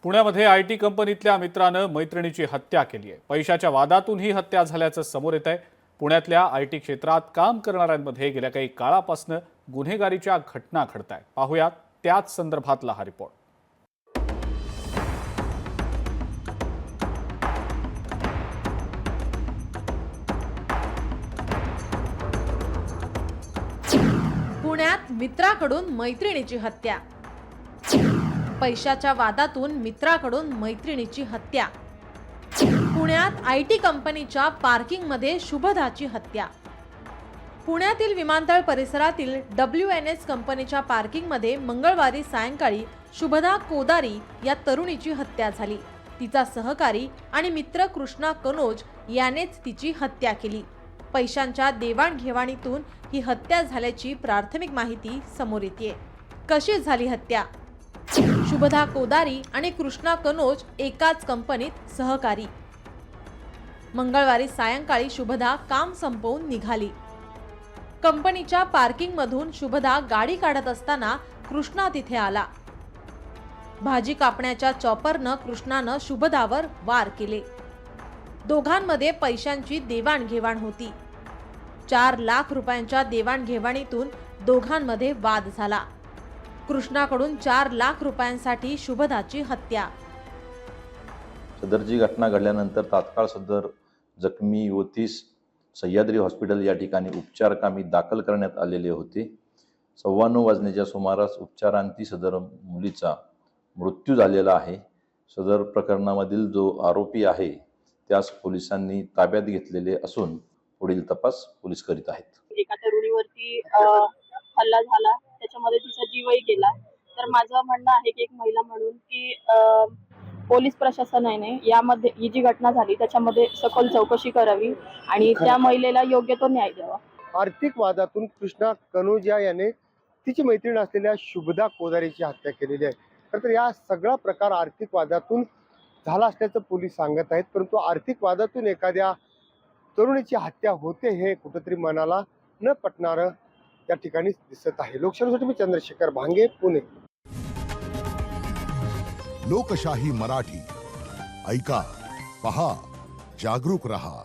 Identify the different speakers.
Speaker 1: पुण्यामध्ये आयटी कंपनीतल्या मित्रानं मैत्रिणीची हत्या केली आहे। पैशाच्या वादातून ही हत्या झाल्याचं समोर येत आहे। पुण्यातल्या आयटी क्षेत्रात काम करणाऱ्यांमध्ये गेल्या काही काळापासून गुन्हेगारीच्या घटना घडत आहेत। पाहूयात त्याच संदर्भातला हा रिपोर्ट।
Speaker 2: पुण्यात मित्राकडून मैत्रिणीची हत्या। पैशाच्या वादातून मित्राकडून मैत्रिणीची हत्या। पुण्यात आयटी कंपनीच्या पार्किंगमध्ये शुभदाची हत्या। पुण्यातील विमानतळ परिसरातील WNS कंपनीच्या पार्किंगमध्ये मंगळवारी सायंकाळी शुभदा कोदारी या तरुणीची हत्या झाली। तिचा सहकारी आणि मित्र कृष्णा कनोज यानेच तिची हत्या केली। पैशांच्या देवाणघेवाणीतून ही हत्या झाल्याची प्राथमिक माहिती समोर येते। कशी झाली हत्या? शुभदा कोदारी आणि कृष्णा कनोज एकाच कंपनीत सहकारी। मंगळवारी सायंकाळी शुभदा काम संपवून निघाली। कंपनीच्या पार्किंग मधून शुभदा गाडी काढत असताना कृष्णा तिथे आला। भाजी कापण्याच्या चॉपरनं कृष्णानं शुभदावर वार केले। दोघांमध्ये पैशांची देवाणघेवाण होती। 4 लाख रुपयांच्या देवाणघेवाणीतून दोघांमध्ये वाद झाला। कृष्णाकडून 4 लाख रुपयांसाठी शुभदाची हत्या।
Speaker 3: सदरची घटना घडल्यानंतर तात्काळ सदर जखमी युवतीस सह्याद्री हॉस्पिटल या ठिकाणी उपचारकामी दाखल करण्यात आलेले होते। 9:15 वाजण्याच्या सुमारास उपचारांती सदर मुलीचा मृत्यू झालेला आहे। सदर प्रकरणामधील जो आरोपी आहे त्यास पोलिसांनी ताब्यात घेतलेले असून पुढील तपास पोलीस करीत आहेत।
Speaker 4: एका तरुणीवरती हल्ला झाला, त्याच्यामध्ये तिचा जीवही गेला। तर माझं म्हणणं आहे की एक महिला म्हणून की पोलीस प्रशासनाने यामध्ये ही जी घटना झाली त्याच्यामध्ये सखोल चौकशी करावी आणि त्या महिलेला योग्य तो न्याय द्यावा।
Speaker 5: आर्थिक वादातून कृष्णा कनोजिया याने तिची मैत्रीण असलेल्या शुभदा कोदारीची हत्या केलेली आहे। तर या सगळा प्रकार आर्थिक वादातून झाला असल्याचं पोलीस सांगत आहेत। परंतु आर्थिक वादातून एखाद्या तरुणीची हत्या होते हे कुठेतरी मनाला न पटणारं या ठिकाणी दिसत आहे। लोकशाहीसाठी मी चंद्रशेखर भांगे, पुणे।
Speaker 6: लोकशाही मराठी ऐका, पहा, जागरूक रहा।